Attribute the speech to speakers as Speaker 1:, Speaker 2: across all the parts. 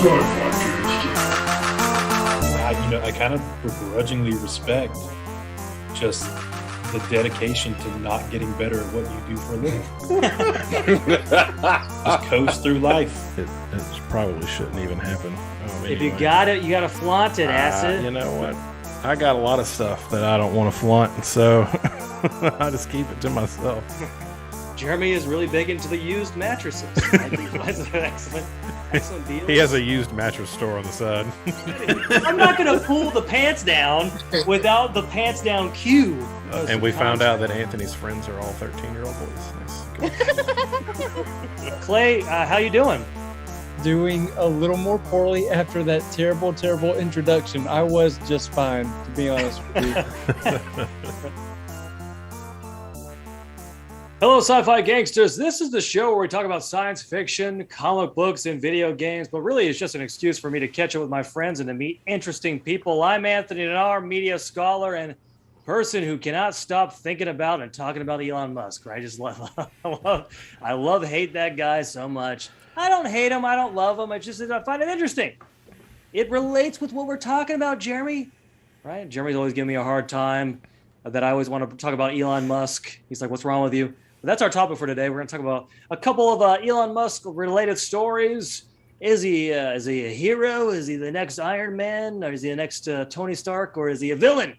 Speaker 1: I kind of begrudgingly respect just the dedication to not getting better at what you do for a living. Just coast through life.
Speaker 2: It probably shouldn't even happen.
Speaker 3: If you got it, you got to flaunt it, Acid.
Speaker 2: You know what? I got a lot of stuff that I don't want to flaunt, so I just keep it to myself.
Speaker 3: Jeremy is really big into the used mattresses. Excellent deal.
Speaker 2: He has a used mattress store on the side.
Speaker 3: I'm not going to pull the pants down without the pants down cue.
Speaker 2: And we found out that Anthony's friends are all 13-year-old boys. Nice.
Speaker 3: Clay, how you doing?
Speaker 4: Doing a little more poorly after that terrible introduction. I was just fine, to be honest with you.
Speaker 3: Hello, Sci-Fi Gangsters. This is the show where we talk about science fiction, comic books, and video games, but really it's just an excuse for me to catch up with my friends and to meet interesting people. I'm Anthony Nanar, media scholar and person who cannot stop thinking about and talking about Elon Musk. Right? I hate that guy so much. I don't hate him. I don't love him. It's just that I find it interesting. It relates with what we're talking about, Jeremy. Right? Jeremy's always giving me a hard time that I always want to talk about Elon Musk. He's like, what's wrong with you? But that's our topic for today. We're going to talk about a couple of Elon Musk related stories. Is he a hero? Is he the next Iron Man? Or is he the next Tony Stark? Or is he a villain?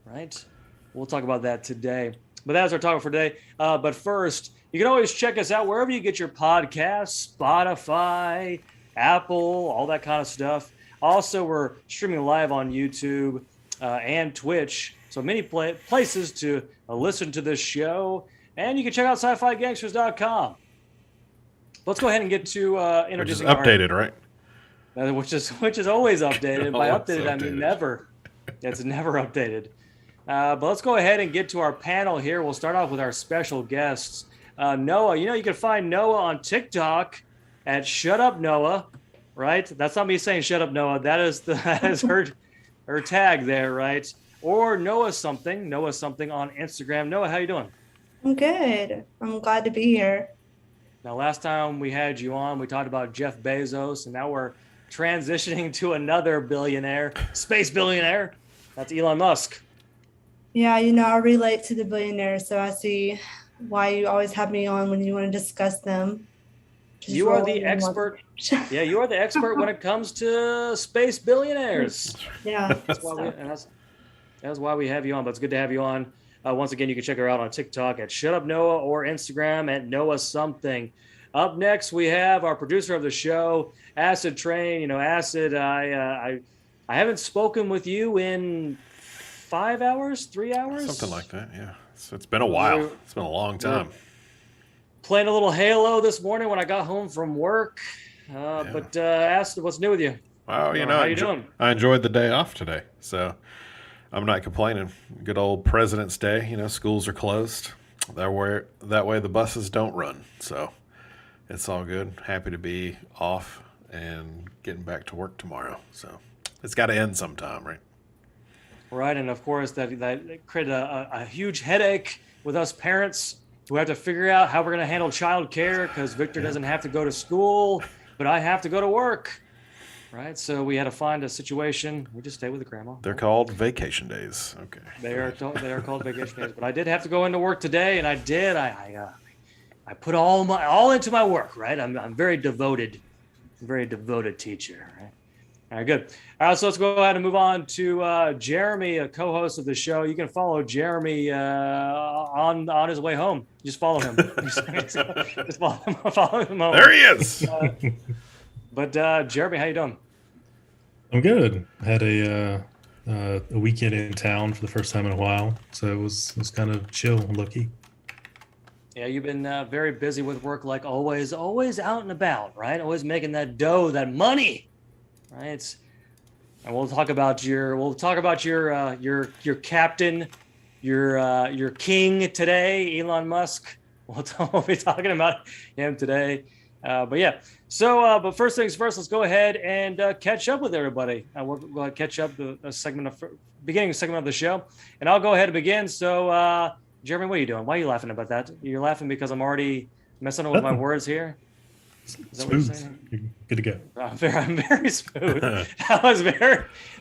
Speaker 3: Right? We'll talk about that today. But that's our topic for today. But first, you can always check us out wherever you get your podcasts, Spotify, Apple, all that kind of stuff. Also, we're streaming live on YouTube and Twitch. So many places to listen to this show. And you can check out SciFiGangsters.com. Let's go ahead and get to introducing
Speaker 2: which is updated, right?
Speaker 3: Which is always updated. By updated, I mean never. It's never updated. But let's go ahead and get to our panel here. We'll start off with our special guests. Noah, you can find Noah on TikTok at Shut Up Noah, right? That's not me saying Shut Up Noah. That is her tag there, right? Or Noah something on Instagram. Noah, how you doing?
Speaker 5: I'm good. I'm glad to be here.
Speaker 3: Now, last time we had you on, we talked about Jeff Bezos, and now we're transitioning to another billionaire, space billionaire. That's Elon Musk.
Speaker 5: Yeah, I relate to the billionaires, so I see why you always have me on when you want to discuss them.
Speaker 3: You are the expert. Yeah, you are the expert when it comes to space billionaires.
Speaker 5: Yeah.
Speaker 3: That's why we have you on, but it's good to have you on. Once again, you can check her out on TikTok at Shut Up Noah or Instagram at Noah Something. Up next, we have our producer of the show, Acidtrain. Acid, I haven't spoken with you in 5 hours, 3 hours?
Speaker 2: Something like that, yeah. It's been a while. It's been a long time.
Speaker 3: Playing a little Halo this morning when I got home from work. But Acid, what's new with you?
Speaker 2: Well,
Speaker 3: how you doing?
Speaker 2: I enjoyed the day off today, so I'm not complaining. Good old President's Day. Schools are closed. That way the buses don't run. So it's all good. Happy to be off and getting back to work tomorrow. So it's got to end sometime, right?
Speaker 3: Right, and of course that created a huge headache with us parents who have to figure out how we're going to handle child care because Victor doesn't have to go to school, but I have to go to work. Right, so we had to find a situation. We just stay with the grandma.
Speaker 2: They're called vacation days. Okay.
Speaker 3: They are called vacation days. But I did have to go into work today, and I did. I put all into my work. Right, I'm very devoted, teacher. Right. All right, good. All right, so let's go ahead and move on to Jeremy, a co-host of the show. You can follow Jeremy on his way home. Just follow him. just follow him home.
Speaker 2: There he is.
Speaker 3: But Jeremy, how you doing?
Speaker 1: I'm good. I had a weekend in town for the first time in a while, so it was kind of chill, lucky.
Speaker 3: Yeah, you've been very busy with work, like always out and about, right? Always making that dough, that money, right? And we'll talk about your captain, your king today, Elon Musk. We'll be talking about him today. But yeah, so but first things first, let's go ahead and catch up with everybody. We're going to catch up the beginning segment of the show, and I'll go ahead and begin. So, Jeremy, what are you doing? Why are you laughing about that? You're laughing because I'm already messing up with my words here. Is that what you're
Speaker 1: Smooth.
Speaker 3: saying?
Speaker 1: You're good to go.
Speaker 3: I'm very smooth. That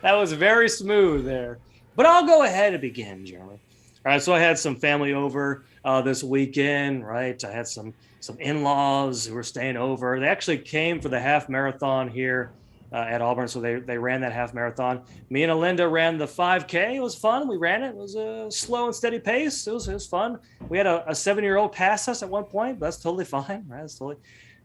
Speaker 3: was very smooth there. But I'll go ahead and begin, Jeremy. All right, so I had some family over this weekend, right? I had some in-laws who were staying over. They actually came for the half marathon here at Auburn, so they ran that half marathon. Me and Alinda ran the 5K. It was fun. We ran it. It was a slow and steady pace. It was fun. We had a 7-year-old pass us at one point, but that's totally fine, right? That's totally.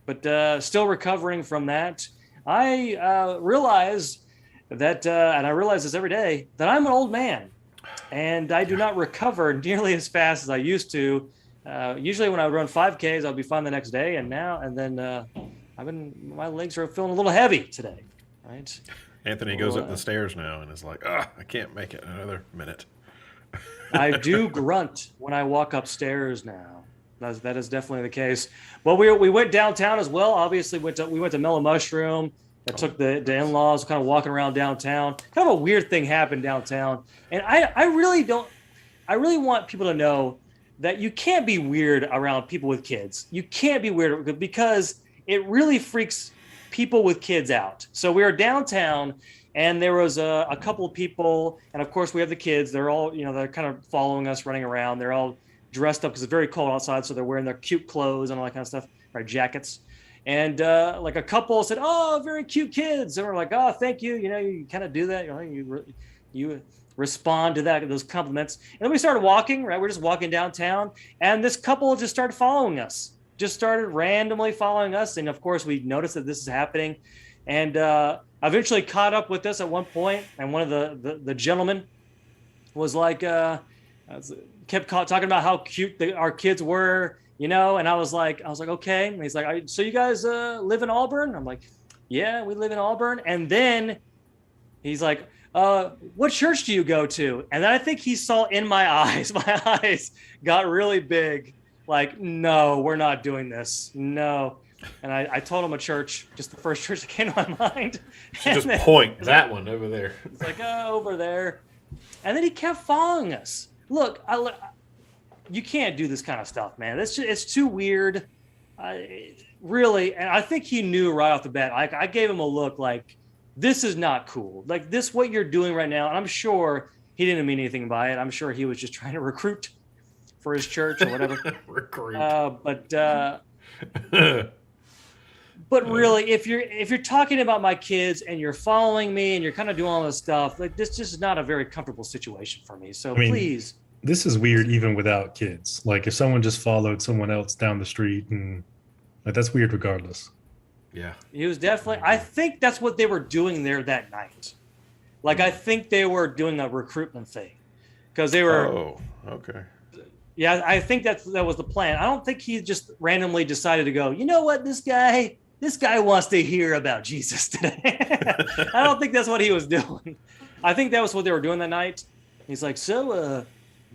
Speaker 3: But still recovering from that. I realized that, and I realize this every day, that I'm an old man, and I do not recover nearly as fast as I used to. Usually when I run 5Ks, I'll be fine the next day, my legs are feeling a little heavy today, right?
Speaker 2: Anthony goes up the stairs now and is like, I can't make it another minute.
Speaker 3: I do grunt when I walk upstairs now. That is definitely the case. Well, we went downtown as well. Obviously, we went to Mellow Mushroom. I took the in-laws, kind of walking around downtown. Kind of a weird thing happened downtown, and I really want people to know that you can't be weird around people with kids. You can't be weird because it really freaks people with kids out. So we were downtown, and there was a couple of people, and of course we have the kids. They're all, they're kind of following us, running around. They're all dressed up because it's very cold outside, so they're wearing their cute clothes and all that kind of stuff, right? Jackets. And like a couple said, "Oh, very cute kids," and we're like, "Oh, thank you." You kind of do that. You respond to those compliments. And then we started walking. Right, we're just walking downtown, and this couple just started following us. Just started randomly following us, and of course, we noticed that this is happening, and eventually caught up with us at one point. And one of the gentlemen was like, kept talking about how cute our kids were. And I was like, okay. And he's like, so you guys live in Auburn? I'm like, yeah, we live in Auburn. And then he's like, what church do you go to? And then I think he saw in my eyes got really big. Like, no, we're not doing this. No. And I told him a church, just the first church that came to my mind.
Speaker 2: Just point that one over there.
Speaker 3: It's like, over there. And then he kept following us. Look, you can't do this kind of stuff, man. It's too weird. Really, and I think he knew right off the bat. I gave him a look like, this is not cool. Like, this, what you're doing right now, and I'm sure he didn't mean anything by it. I'm sure he was just trying to recruit for his church or whatever.
Speaker 2: Recruit.
Speaker 3: But really, if you're talking about my kids and you're following me and you're kind of doing all this stuff, like, this just is not a very comfortable situation for me. So please.
Speaker 1: This is weird even without kids. Like, if someone just followed someone else down the street, and like, that's weird regardless.
Speaker 2: Yeah.
Speaker 3: He was definitely, I think that's what they were doing there that night. Like, I think they were doing a recruitment thing because they were.
Speaker 2: Oh, okay.
Speaker 3: Yeah, I think that was the plan. I don't think he just randomly decided to go, you know what, this guy wants to hear about Jesus today. I don't think that's what he was doing. I think that was what they were doing that night. He's like, so,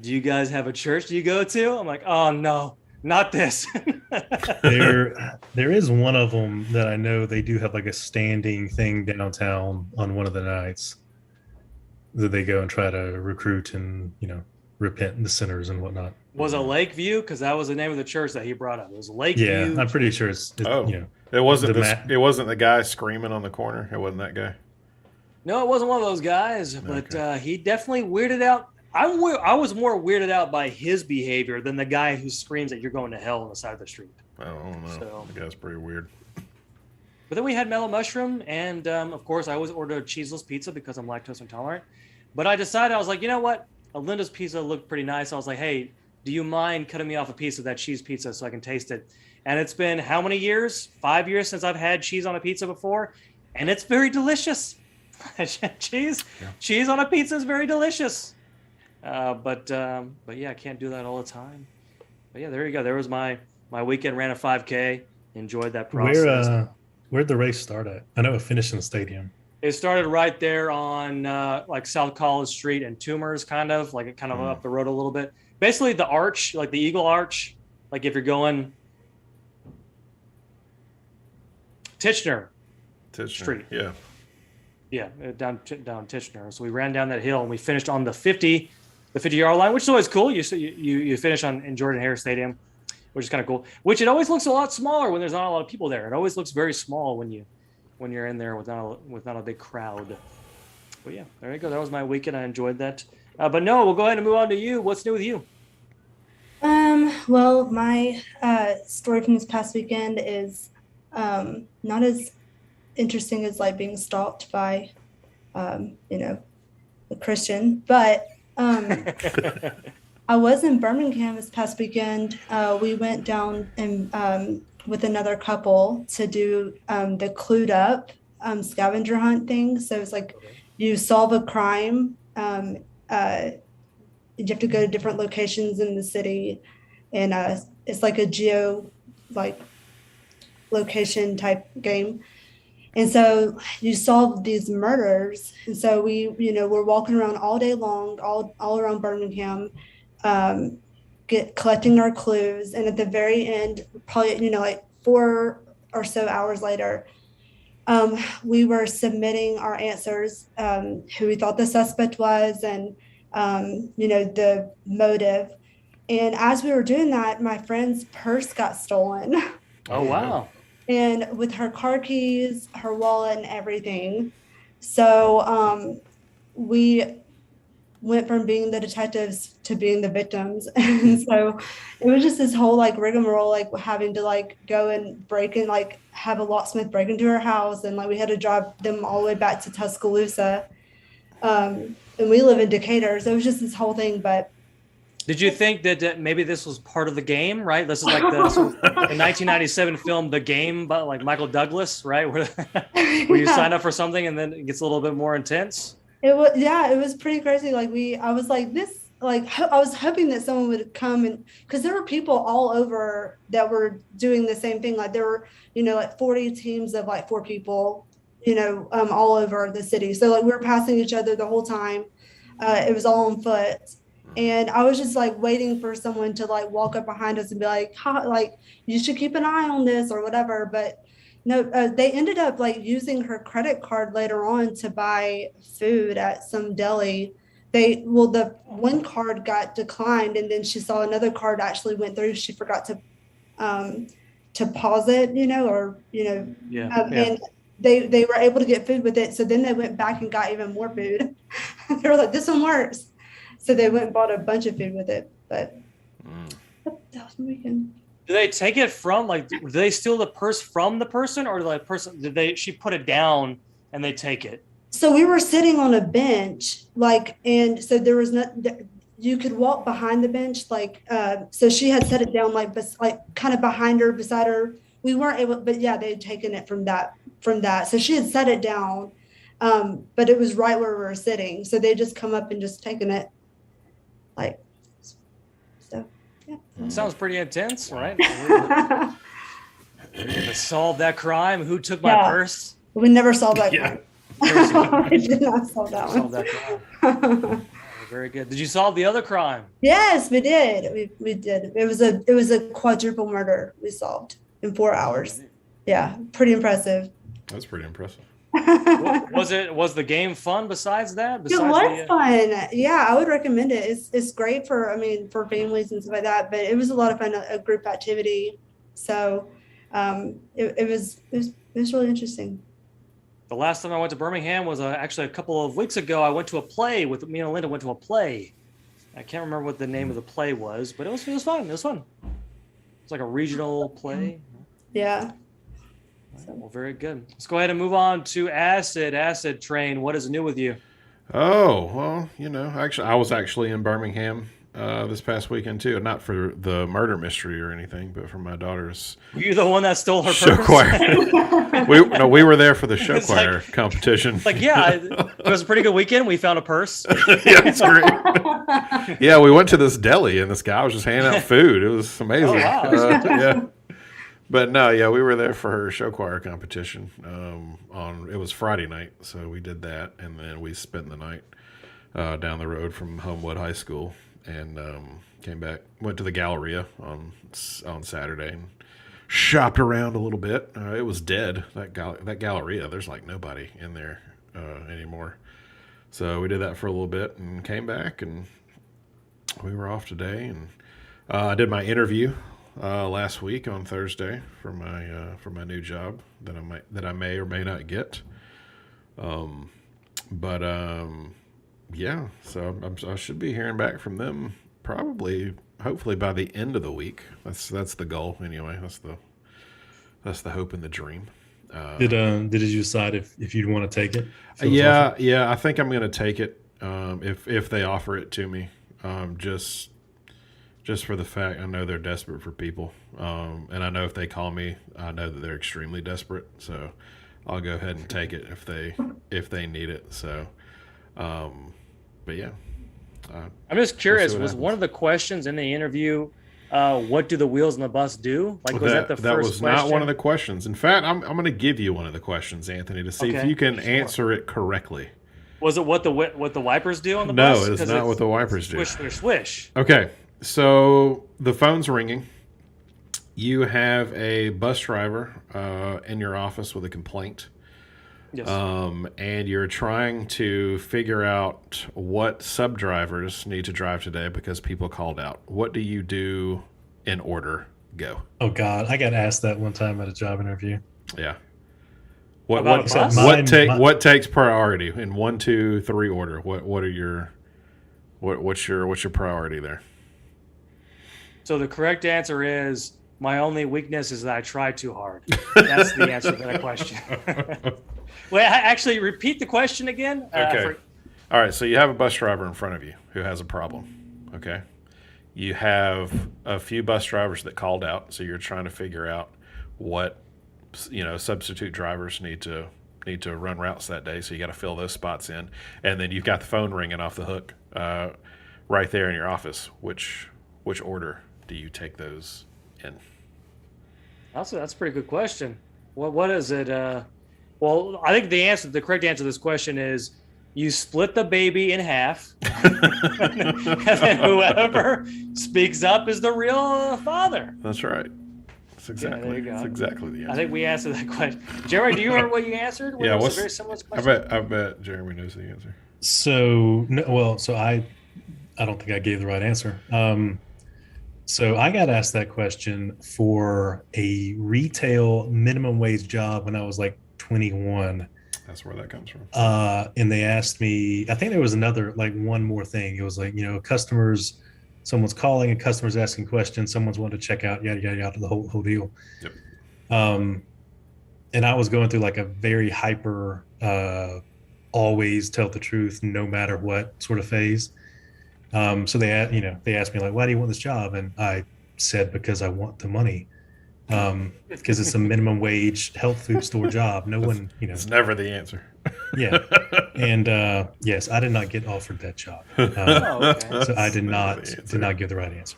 Speaker 3: do you guys have a church you go to? I'm like, oh, no, not this.
Speaker 1: There is one of them that I know they do have like a standing thing downtown on one of the nights that they go and try to recruit and, repent the sinners and whatnot.
Speaker 3: Was it Lakeview? Because that was the name of the church that he brought up. It was Lakeview.
Speaker 1: Yeah, I'm pretty sure it's
Speaker 2: it wasn't it wasn't the guy screaming on the corner. It wasn't that guy.
Speaker 3: No, it wasn't one of those guys, but he definitely weirded out. I was more weirded out by his behavior than the guy who screams that you're going to hell on the side of the street.
Speaker 2: I don't know.
Speaker 3: So,
Speaker 2: the guy's pretty weird.
Speaker 3: But then we had Mellow Mushroom, and of course, I always order a cheeseless pizza because I'm lactose intolerant. But I decided, I was like, you know what? Alinda's pizza looked pretty nice. I was like, hey, do you mind cutting me off a piece of that cheese pizza so I can taste it? And it's been how many years? 5 years since I've had cheese on a pizza before, and it's very delicious. Cheese on a pizza is very delicious. But yeah, I can't do that all the time. But yeah, there you go. There was my weekend. Ran a 5K. Enjoyed that process.
Speaker 1: Where'd the race start at? I know it finished in the stadium.
Speaker 3: It started right there on like South College Street and Toomers, kind of up the road a little bit. Basically, the arch, like the Eagle Arch, like if you're going Titchener Street.
Speaker 2: Yeah.
Speaker 3: Yeah, down Titchener. So we ran down that hill and we finished on the 50-yard line, which is always cool. You finish in Jordan-Hare Stadium. which is kind of cool. Which it always looks a lot smaller when there's not a lot of people there. It always looks very small when you're in there with not a big crowd. But yeah, there you go. That was my weekend. I enjoyed that. But no, we'll go ahead and move on to you. What's new with you?
Speaker 5: Well, my story from this past weekend is not as interesting as like being stalked by, a Christian, but I was in Birmingham this past weekend. We went down and with another couple to do the Clued Up scavenger hunt thing. So it's like you solve a crime. You have to go to different locations in the city, and it's like a location type game. And so you solve these murders. And so we're walking around all day long, all around Birmingham, collecting our clues. And at the very end, probably, like 4 or so hours later, we were submitting our answers, who we thought the suspect was, and, the motive. And as we were doing that, my friend's purse got stolen.
Speaker 3: Oh, wow.
Speaker 5: And with her car keys, her wallet, and everything. So we went from being the detectives to being the victims. And so it was just this whole like rigmarole, like having to like go and break in, like have a locksmith break into her house. And like we had to drive them all the way back to Tuscaloosa. And we live in Decatur. So it was just this whole thing. But
Speaker 3: did you think that maybe this was part of the game, right? This is like the 1997 film, The Game, by like Michael Douglas, right? Where you sign up for something and then it gets a little bit more intense.
Speaker 5: It was pretty crazy. Like I was like this, like I was hoping that someone would come, and because there were people all over that were doing the same thing. Like there were, like 40 teams of like 4 people, all over the city. So like we were passing each other the whole time. It was all on foot. And I was just like waiting for someone to like walk up behind us and be like, like you should keep an eye on this or whatever. But no, they ended up like using her credit card later on to buy food at some deli. The one card got declined, and then she saw another card actually went through. She forgot to pause it, and they were able to get food with it. So then they went back and got even more food. They were like, this one works. So they went and bought a bunch of food with it, but that was my weekend.
Speaker 3: Do they take it from do they steal the purse from the person, or the person she put it down and they take it?
Speaker 5: So we were sitting on a bench, and so there was you could walk behind the bench, so she had set it down kind of behind her, beside her. We weren't able, but yeah, they had taken it from that. So she had set it down, but it was right where we were sitting. So they just come up and just taken it.
Speaker 3: Sounds pretty intense, right? To solve that crime. Who took my purse?
Speaker 5: We never solved that crime. We did not solve that one.
Speaker 3: Crime. Very good. Did you solve the other crime?
Speaker 5: Yes, we did. We did. It was a quadruple murder we solved in 4 hours. Yeah, pretty impressive.
Speaker 2: That's pretty impressive.
Speaker 3: Was the game fun besides that?
Speaker 5: It was fun. Yeah, I would recommend it. It's great for families and stuff like that, but it was a lot of fun, a group activity. So it was really interesting.
Speaker 3: The last time I went to Birmingham was actually a couple of weeks ago. I went to a play with me and Linda. Went to a play. I can't remember what the name of the play was, but it was fun. It was fun. It's like a regional play.
Speaker 5: Yeah.
Speaker 3: Well, very good. Let's go ahead and move on to Acidtrain. What is new with you?
Speaker 2: Oh, well, actually, I was actually in Birmingham this past weekend too. Not for the murder mystery or anything, but for my daughter's.
Speaker 3: Were you the one that stole her
Speaker 2: show
Speaker 3: purse?
Speaker 2: Choir. we were there for the show choir competition.
Speaker 3: It was a pretty good weekend. We found a purse.
Speaker 2: Yeah, it's great. Yeah, we went to this deli and this guy was just handing out food. It was amazing.
Speaker 3: Oh, wow.
Speaker 2: Yeah. But no, yeah, we were there for her show choir competition. It was Friday night, so we did that, and then we spent the night down the road from Homewood High School, and came back. Went to the Galleria on Saturday and shopped around a little bit. It was dead. That Galleria, there's like nobody in there anymore. So we did that for a little bit and came back, and we were off today. And I did my interview last week on Thursday for my new job that I may or may not get. But yeah, so I should be hearing back from them hopefully by the end of the week. That's the goal anyway. That's the hope and the dream.
Speaker 1: Did you decide if you'd want to take it?
Speaker 2: Yeah, I think I'm going to take it if they offer it to me. Just for the fact I know they're desperate for people, and I know if they call me, I know that they're extremely desperate. So I'll go ahead and take it if they need it. So, but yeah.
Speaker 3: I'm just curious.
Speaker 2: We'll
Speaker 3: Was one of the questions in the interview, what do the wheels on the bus do? Like, was that the
Speaker 2: that
Speaker 3: first
Speaker 2: was
Speaker 3: question?
Speaker 2: not one of the questions. In fact, I'm going to give you one of the questions, Anthony, to see if you can answer it correctly.
Speaker 3: Was it what the wipers do on the
Speaker 2: No,
Speaker 3: bus?
Speaker 2: it is not what the wipers do.
Speaker 3: Swish, swish, swish.
Speaker 2: Okay, so the phone's ringing. You have a bus driver in your office with a complaint.
Speaker 3: Yes.
Speaker 2: And you're trying to figure out what sub-drivers need to drive today because people called out. What do you do in order? Go.
Speaker 1: Oh God, I got asked that one time at a job interview.
Speaker 2: Yeah.
Speaker 3: About a bus?
Speaker 2: What takes priority in 1, 2, 3 order? What's your priority there?
Speaker 3: So the correct answer is my only weakness is that I try too hard. That's the answer to that question. Wait, actually, repeat the question again.
Speaker 2: Okay. All right. So you have a bus driver in front of you who has a problem. Okay. You have a few bus drivers that called out, so you're trying to figure out what substitute drivers need to run routes that day. So you got to fill those spots in, and then you've got the phone ringing off the hook right there in your office. Which order do you take those in?
Speaker 3: Also, that's a pretty good question. What is it? Well, I think the correct answer to this question is you split the baby in half, and then whoever speaks up is the real father.
Speaker 2: That's right. That's exactly the answer.
Speaker 3: I think we answered that question. Jerry, do you remember what you answered?
Speaker 2: Yeah,
Speaker 3: was a very similar question?
Speaker 2: I bet Jeremy knows the answer.
Speaker 1: So I don't think I gave the right answer. So I got asked that question for a retail minimum wage job when I was like 21.
Speaker 2: That's where that comes from.
Speaker 1: And they asked me, I think there was another, like one more thing. It was like, someone's calling, a customer's asking questions, someone's wanting to check out, yada, yada, yada, the whole deal.
Speaker 2: Yep.
Speaker 1: And I was going through like a very hyper, always tell the truth, no matter what sort of phase. So they asked me like, why do you want this job? And I said, because I want the money. Because it's a minimum wage health food store job. No one,
Speaker 2: It's never the answer.
Speaker 1: Yeah. And yes, I did not get offered that job.
Speaker 3: Okay.
Speaker 1: So I did not give the right answer.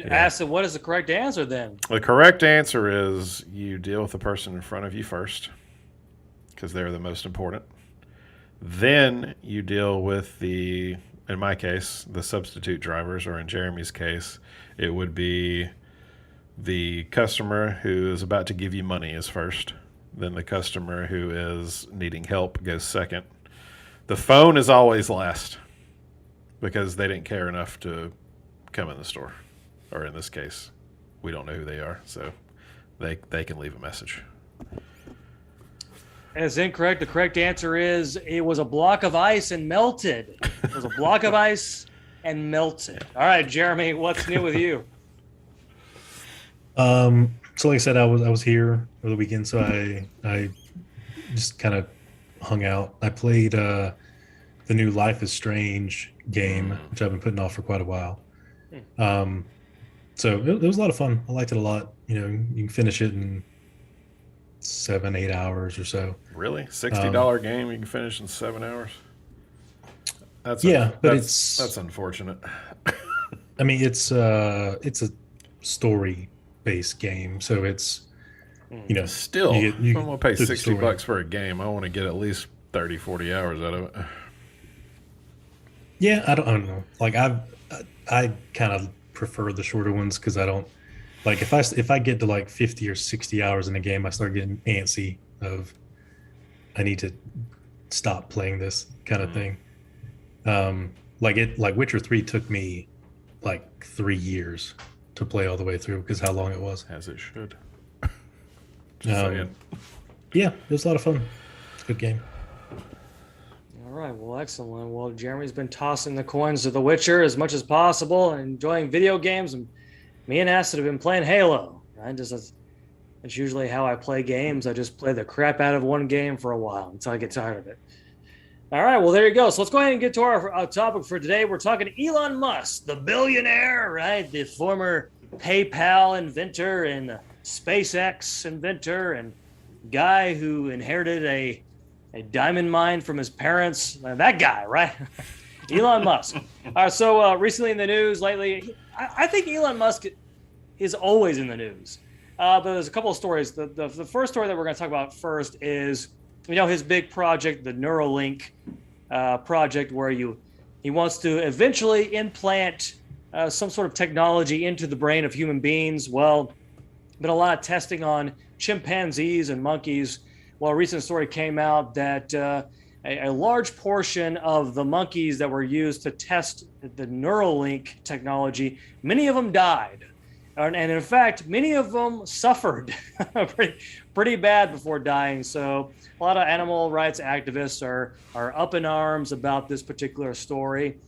Speaker 3: Ask them, what is the correct answer then?
Speaker 2: The correct answer is you deal with the person in front of you first because they're the most important. Then you deal with in my case, the substitute drivers, or in Jeremy's case, it would be the customer who is about to give you money is first. Then the customer who is needing help goes second. The phone is always last because they didn't care enough to come in the store. Or in this case, we don't know who they are, so they can leave a message.
Speaker 3: That's incorrect. The correct answer is it was a block of ice and melted. It was a block of ice and melted. All right, Jeremy, what's new with you?
Speaker 1: So like I said, I was here over the weekend, so I just kind of hung out. I played the new Life is Strange game, which I've been putting off for quite a while. So it was a lot of fun. I liked it a lot. You can finish it in 7-8 hours or so.
Speaker 2: Really? $60 game you can finish in 7 hours? That's unfortunate.
Speaker 1: I mean, it's a story-based game, so it's
Speaker 2: still. I'm gonna pay $60 for a game. I want to get at least 30-40 hours out of it.
Speaker 1: Yeah, I don't know. Like I kind of prefer the shorter ones because I don't like if I get to like 50 or 60 hours in a game, I start getting antsy of I need to stop playing this kind of thing. Like Witcher 3 took me like 3 years to play all the way through because how long it was.
Speaker 2: As it should. Just saying.
Speaker 1: Yeah, it was a lot of fun. It's a good game.
Speaker 3: All right, well, excellent. Well, Jeremy's been tossing the coins to The Witcher as much as possible and enjoying video games, and me and Acid have been playing Halo. Right? That's usually how I play games. I just play the crap out of one game for a while until I get tired of it. All right, well, there you go. So let's go ahead and get to our topic for today. We're talking Elon Musk, the billionaire, right? The former PayPal inventor and SpaceX inventor and guy who inherited a diamond mine from his parents. That guy, right? Elon Musk. All right, so recently in the news lately, I think Elon Musk is always in the news. But there's a couple of stories. The first story that we're going to talk about first is, his big project, the Neuralink project, where he wants to eventually implant some sort of technology into the brain of human beings. Well, been a lot of testing on chimpanzees and monkeys. Well, a recent story came out that a large portion of the monkeys that were used to test the Neuralink technology, many of them died. And in fact, many of them suffered pretty bad before dying. So a lot of animal rights activists are up in arms about this particular story.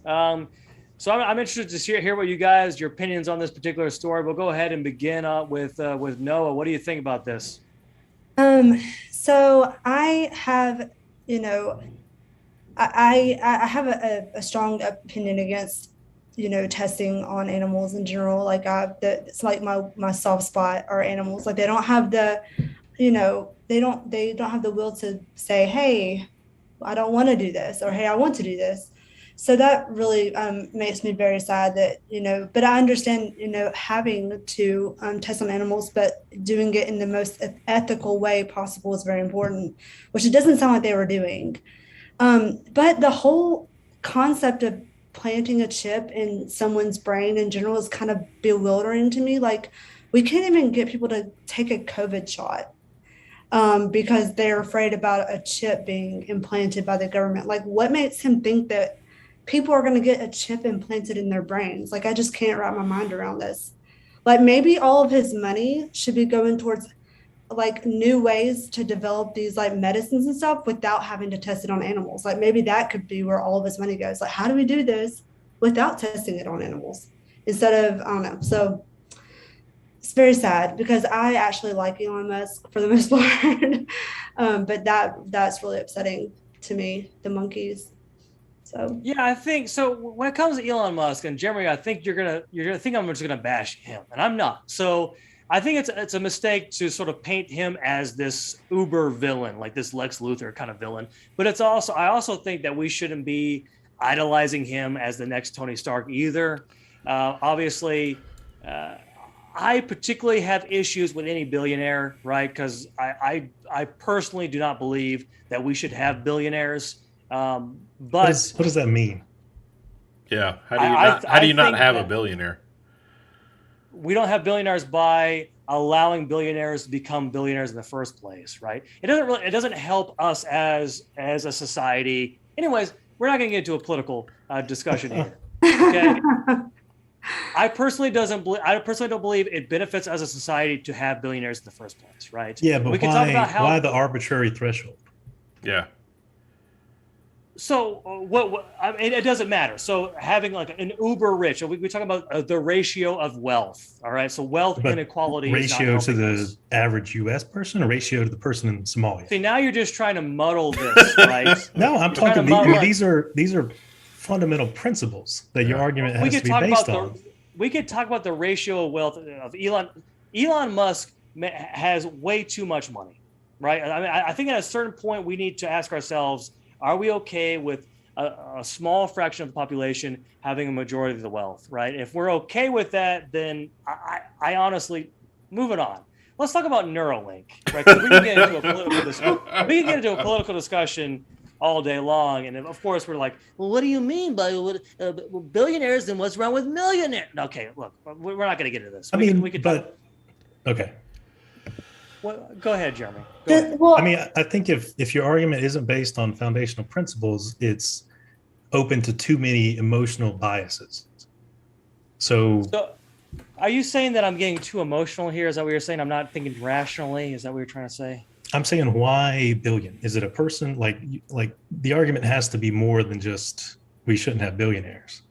Speaker 3: So I'm interested to hear what your opinions on this particular story. We'll go ahead and begin with Noah. What do you think about this?
Speaker 5: So I have, I have a strong opinion against, testing on animals in general. Like it's like my soft spot are animals. Like they don't have the, they don't have the will to say, hey, I don't want to do this, or hey, I want to do this. So that really makes me very sad that, but I understand, having to test on animals, but doing it in the most ethical way possible is very important, which it doesn't sound like they were doing. But the whole concept of planting a chip in someone's brain in general is kind of bewildering to me. Like, we can't even get people to take a COVID shot because they're afraid about a chip being implanted by the government. Like, what makes him think that people are going to get a chip implanted in their brains? Like, I just can't wrap my mind around this. Like, maybe all of his money should be going towards like new ways to develop these like medicines and stuff without having to test it on animals. Like, maybe that could be where all of his money goes. Like, how do we do this without testing it on animals instead of, I don't know. So it's very sad because I actually like Elon Musk for the most part. But that's really upsetting to me, the monkeys. So
Speaker 3: yeah, I think so. When it comes to Elon Musk and Jeremy, I think you're gonna think I'm just gonna bash him, and I'm not. So I think it's a mistake to sort of paint him as this uber villain, like this Lex Luthor kind of villain. But I also think that we shouldn't be idolizing him as the next Tony Stark either. Obviously, I particularly have issues with any billionaire, right? Because I personally do not believe that we should have billionaires. But
Speaker 1: what does that mean?
Speaker 2: Yeah, how do you not have a billionaire?
Speaker 3: We don't have billionaires by allowing billionaires to become billionaires in the first place, right? It doesn't help us as a society. Anyways, we're not going to get into a political discussion here. Okay. I personally don't believe it benefits as a society to have billionaires in the first place, right?
Speaker 1: Yeah, but why the arbitrary threshold?
Speaker 2: Yeah.
Speaker 3: So I mean, it doesn't matter. So having like an uber rich, we talk about the ratio of wealth. All right. So wealth inequality.
Speaker 1: Ratio to the average U.S. person, or ratio to the person in Somalia?
Speaker 3: See, now you're just trying to muddle this, right?
Speaker 1: No, I'm talking. These are fundamental principles that your argument has to be based on.
Speaker 3: We could talk about the ratio of wealth of Elon Musk has way too much money, right? I mean, I think at a certain point we need to ask ourselves, are we okay with a small fraction of the population having a majority of the wealth, right? If we're okay with that, then I honestly, moving on. Let's talk about Neuralink, right? Because we can get into a political discussion all day long, and of course we're like, well, what do you mean by billionaires? And what's wrong with millionaires? Okay, look, we're not going to get into this.
Speaker 1: Okay.
Speaker 3: Well, go ahead, Jeremy.
Speaker 1: I think if your argument isn't based on foundational principles, it's open to too many emotional biases. So
Speaker 3: Are you saying that I'm getting too emotional here? Is that what you're saying? I'm not thinking rationally? Is that what you're trying to say?
Speaker 1: I'm saying, why billion? Is it a person? Like the argument has to be more than just we shouldn't have billionaires.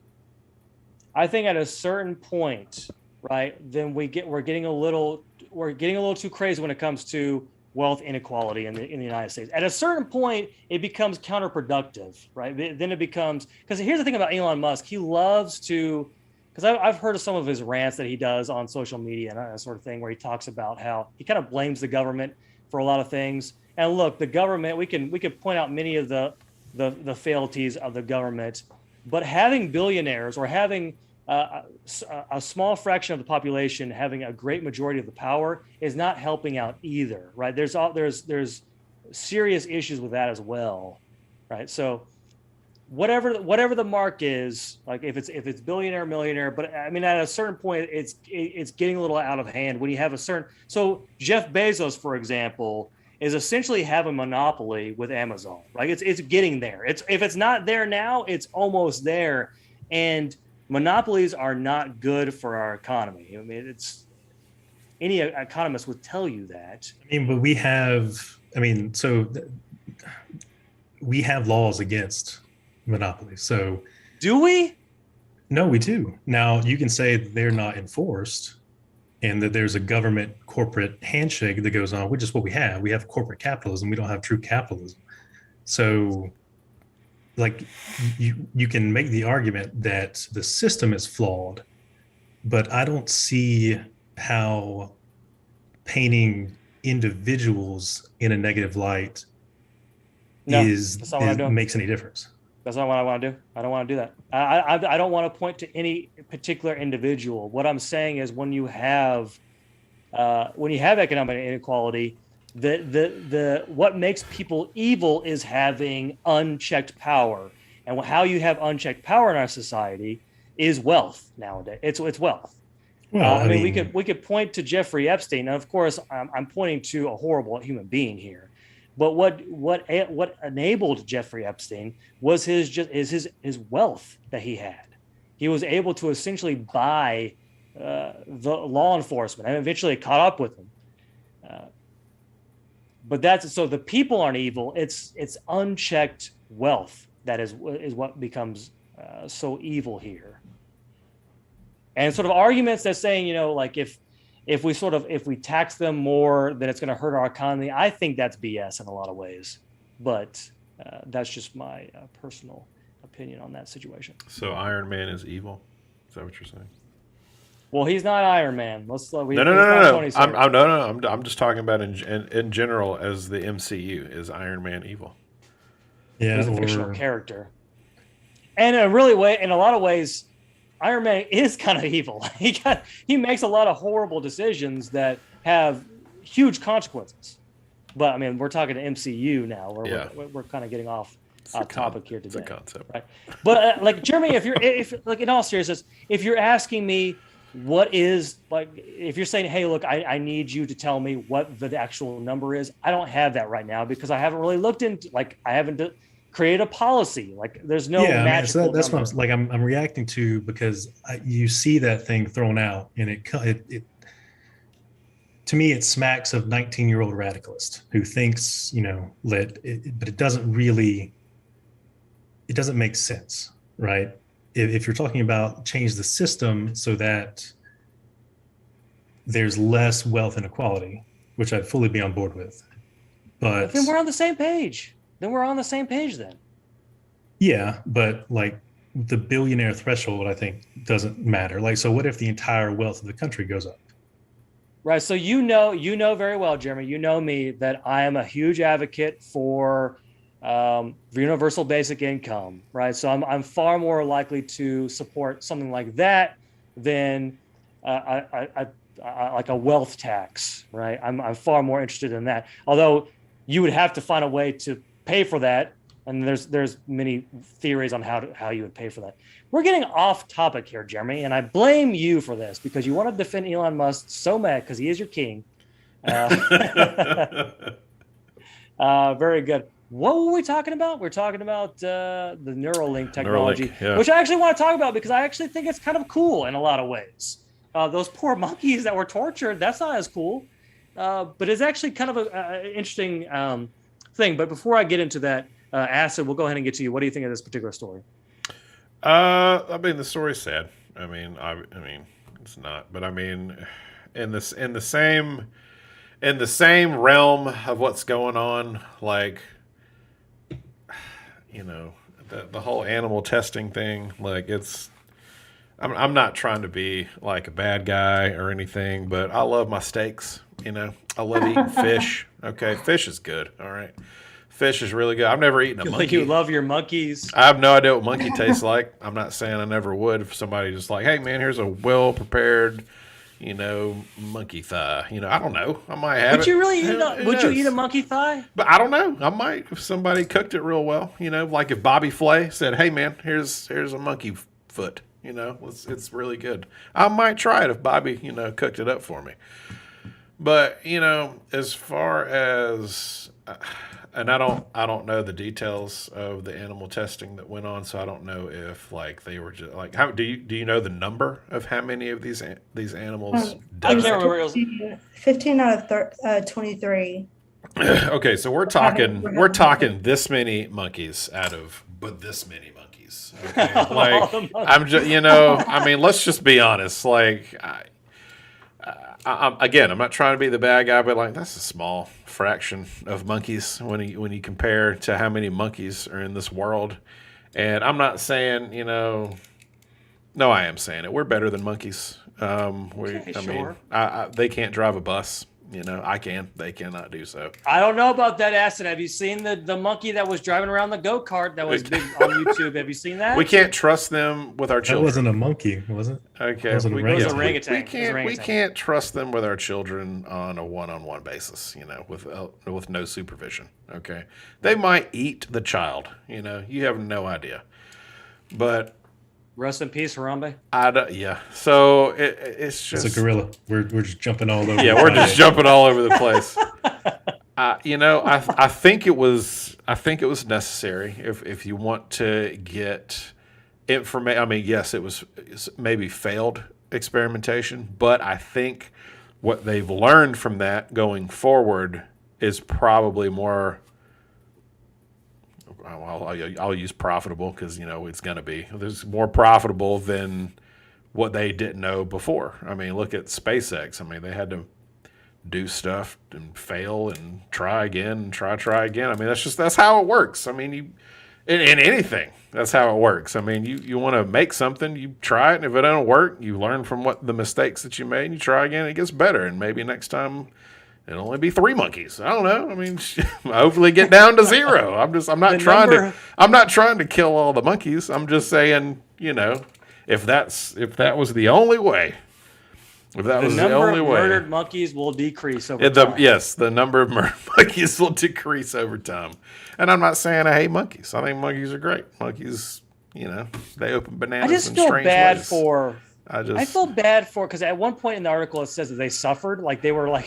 Speaker 3: I think at a certain point, right, then we're getting a little too crazy when it comes to wealth inequality in the United States. At a certain point, it becomes counterproductive, right? Then it becomes, because here's the thing about Elon Musk, he loves to, because I've heard of some of his rants that he does on social media and that sort of thing, where he talks about how he kind of blames the government for a lot of things. And look, the government, we can point out many of the frailties of the government, but having billionaires or having a small fraction of the population having a great majority of the power is not helping out either, right? There's serious issues with that as well, right? So whatever the mark is, like if it's billionaire, millionaire, but I mean at a certain point it's getting a little out of hand when you have a certain. So Jeff Bezos, for example, is essentially have a monopoly with Amazon, right? It's getting there. If it's not there now, it's almost there, and monopolies are not good for our economy. I mean, any economist would tell you that.
Speaker 1: I mean, but we have laws against monopolies. So
Speaker 3: do we?
Speaker 1: No, we do. Now you can say that they're not enforced and that there's a government corporate handshake that goes on, which is what we have. We have corporate capitalism. We don't have true capitalism. So like you can make the argument that the system is flawed, but I don't see how painting individuals in a negative light makes any difference.
Speaker 3: That's not what I want to do. I don't want to do that. I don't want to point to any particular individual. What I'm saying is when you have economic inequality, the what makes people evil is having unchecked power. And how you have unchecked power in our society is wealth nowadays. It's wealth. Well, I mean, we could point to Jeffrey Epstein. Now, of course, I'm pointing to a horrible human being here. But what enabled Jeffrey Epstein was his wealth that he had. He was able to essentially buy the law enforcement, and eventually it caught up with him. But so the people aren't evil. It's unchecked wealth that is what becomes so evil here. And sort of arguments that saying, like if we tax them more, then it's going to hurt our economy. I think that's BS in a lot of ways, but that's just my personal opinion on that situation.
Speaker 2: So Iron Man is evil? Is that what you're saying?
Speaker 3: Well, he's not Iron Man. No.
Speaker 2: I'm just talking about in general as the MCU. Is Iron Man evil?
Speaker 1: Yeah,
Speaker 3: he's a fictional character, and in a lot of ways, Iron Man is kind of evil. He makes a lot of horrible decisions that have huge consequences. But I mean, we're talking to MCU now. We're kind of getting off topic here today.
Speaker 2: It's a concept,
Speaker 3: right? But like Jeremy, if in all seriousness, if you're asking me what is if you're saying, hey, look, I need you to tell me what the actual number is, I don't have that right now because I haven't really looked into I haven't create a policy. Like there's no magical.
Speaker 1: So that's what I'm reacting to, because you see that thing thrown out, and it to me it smacks of 19-year-old radicalist who thinks but it doesn't make sense, right? If you're talking about change the system so that there's less wealth inequality, which I'd fully be on board with, but
Speaker 3: then we're on the same page.
Speaker 1: Yeah, but like the billionaire threshold, I think doesn't matter. Like, so what if the entire wealth of the country goes up?
Speaker 3: Right. So you know very well, Jeremy, you know me, that I am a huge advocate for universal basic income, right? So I'm far more likely to support something like that than like a wealth tax, right? I'm far more interested in that. Although you would have to find a way to pay for that, and there's many theories on how you would pay for that. We're getting off topic here, Jeremy, and I blame you for this because you want to defend Elon Musk so mad because he is your king. Very good. What were we talking about? We're talking about the Neuralink technology, which I actually want to talk about because I actually think it's kind of cool in a lot of ways. those poor monkeys that were tortured, that's not as cool. But it's actually kind of an interesting thing. But before I get into that, Acid, we'll go ahead and get to you. What do you think of this particular story?
Speaker 2: I mean, the story's sad. I mean, it's not, but I mean, in the same realm of what's going on, like, you know, the whole animal testing thing, like I'm not trying to be like a bad guy or anything, but I love my steaks. You know, I love eating fish. Okay, fish is good. All right, fish is really good. I've never eaten a monkey.
Speaker 3: Like you love your monkeys.
Speaker 2: I have no idea what monkey tastes like. I'm not saying I never would. If somebody just like, hey man, here's a well prepared, you know, monkey thigh. You know, I don't know. I might have.
Speaker 3: Would you really eat? Would you eat a monkey thigh?
Speaker 2: But I don't know. I might if somebody cooked it real well. You know, like if Bobby Flay said, hey man, here's a monkey foot. You know, it's really good. I might try it if Bobby, you know, cooked it up for me. But, you know, as far as, and I don't know the details of the animal testing that went on, so I don't know if like they were just like, how do you know the number of how many of these animals
Speaker 3: I
Speaker 2: died?
Speaker 3: can't remember.
Speaker 5: 15 out of 23.
Speaker 2: Okay, so we're talking this many monkeys out of but this many monkeys. Okay, like I'm just, you know, I mean, let's just be honest. Like, I'm not trying to be the bad guy, but like that's a small fraction of monkeys when you compare to how many monkeys are in this world. And I'm not saying, you know, no, I am saying it. We're better than monkeys.
Speaker 3: Sure.
Speaker 2: They can't drive a bus. You know, I can. They cannot do so.
Speaker 3: I don't know about that, Acid. Have you seen the monkey that was driving around the go-kart that was big on YouTube? Have you seen that?
Speaker 2: We can't trust them with our children.
Speaker 1: That wasn't a monkey, was it?
Speaker 2: Okay.
Speaker 1: It was an orangutan.
Speaker 2: We can't trust them with our children on a one-on-one basis, you know, with no supervision. Okay. They might eat the child, you know. You have no idea. But
Speaker 3: rest in peace, Harambe.
Speaker 2: Yeah. So it's just
Speaker 1: it's a gorilla. We're just jumping all over.
Speaker 2: Yeah, we're just jumping all over the place. You know, I think it was necessary if you want to get information. I mean, yes, it was maybe failed experimentation, but I think what they've learned from that going forward is probably more. I'll use profitable because, you know, it's going to be. There's more profitable than what they didn't know before. I mean, look at SpaceX. I mean, they had to do stuff and fail and try again and try again. I mean, that's how it works. I mean, in anything, that's how it works. I mean, you want to make something, you try it, and if it don't work, you learn from the mistakes that you made, and you try again, and it gets better, and maybe next time it'll only be 3 monkeys. I don't know. I mean, hopefully get down to 0. I'm not trying to kill all the monkeys. I'm just saying, you know, if that was the only way, the
Speaker 3: number of murdered monkeys will decrease over time.
Speaker 2: Yes, the number of murdered monkeys will decrease over time. And I'm not saying I hate monkeys. I think monkeys are great. Monkeys, you know, they open bananas in strange ways.
Speaker 3: I feel bad for because at one point in the article it says that they suffered, like they were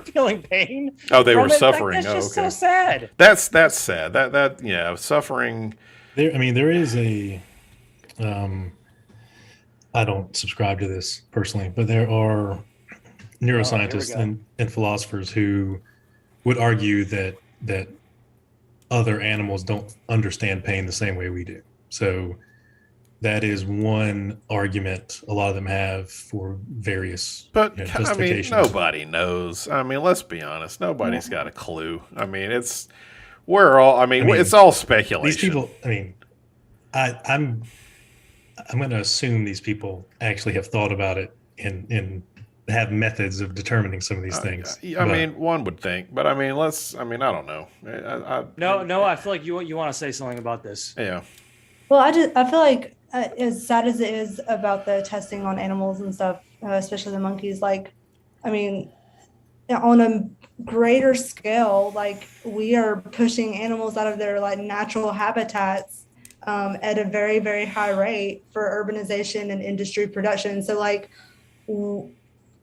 Speaker 3: feeling pain.
Speaker 2: Oh, they were suffering.
Speaker 3: That's just so sad.
Speaker 2: That's sad. That yeah, suffering.
Speaker 1: There is a. I don't subscribe to this personally, but there are neuroscientists and philosophers who would argue that other animals don't understand pain the same way we do. So that is one argument a lot of them have for various justifications.
Speaker 2: I mean, nobody knows. I mean, let's be honest. Nobody's got a clue. I mean, it's all speculation.
Speaker 1: These people, I mean, I'm going to assume these people actually have thought about it and have methods of determining some of these things.
Speaker 2: I mean, one would think, but I don't know.
Speaker 3: No, I feel like you want to say something about this.
Speaker 2: Yeah.
Speaker 5: Well, I feel like as sad as it is about the testing on animals and stuff, especially the monkeys, like, I mean, on a greater scale, like we are pushing animals out of their like natural habitats at a very, very high rate for urbanization and industry production. So like,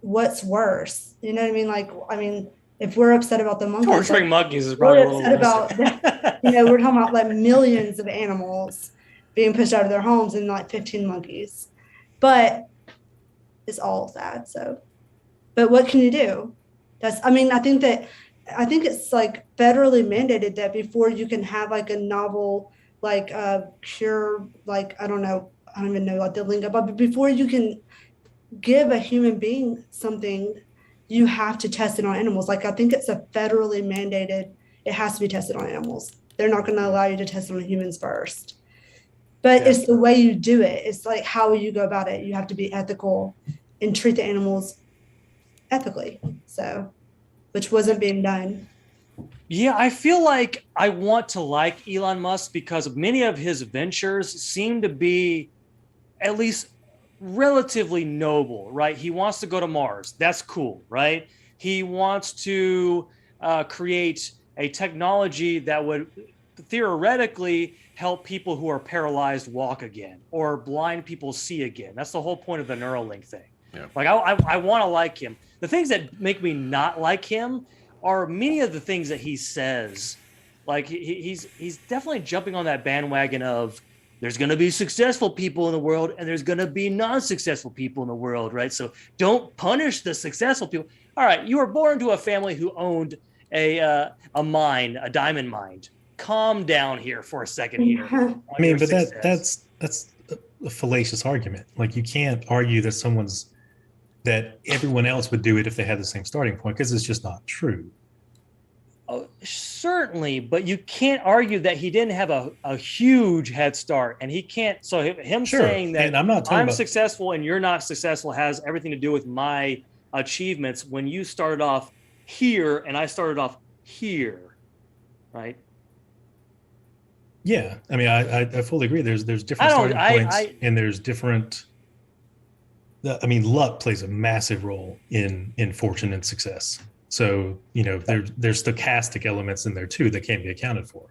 Speaker 5: what's worse? You know what I mean? Like, I mean, if we're upset about the monkeys,
Speaker 3: torturing monkeys is probably
Speaker 5: we're upset about, we're talking about like millions of animals being pushed out of their homes and like 15 monkeys. But is all sad. So, but what can you do? I think it's like federally mandated that before you can have like a novel, like cure, like, I don't even know what the lingo, but before you can give a human being something, you have to test it on animals. Like, I think it's a federally mandated, it has to be tested on animals. They're not going to allow you to test it on humans first. But it's the way you do it. It's like how you go about it. You have to be ethical and treat the animals ethically. So, which wasn't being done.
Speaker 3: Yeah, I feel like I want to like Elon Musk because many of his ventures seem to be at least relatively noble, right? He wants to go to Mars. That's cool, right? He wants to create a technology that would theoretically help people who are paralyzed walk again, or blind people see again. That's the whole point of the Neuralink thing.
Speaker 2: Yeah.
Speaker 3: Like, I want to like him. The things that make me not like him are many of the things that he says. Like, he's definitely jumping on that bandwagon of there's going to be successful people in the world and there's going to be non-successful people in the world, right? So don't punish the successful people. All right, you were born to a family who owned a mine, a diamond mine. Calm down here for a second here.
Speaker 1: I mean, but that's a fallacious argument. Like, you can't argue that everyone else would do it if they had the same starting point, because it's just not true.
Speaker 3: Oh, certainly, but you can't argue that he didn't have a huge head start, and he can't. So him saying that I'm successful and you're not successful has everything to do with my achievements when you started off here and I started off here, right?
Speaker 1: Yeah, I mean, I fully agree. There's different starting points, and there's different. I mean, luck plays a massive role in fortune and success. So, there's stochastic elements in there too that can't be accounted for.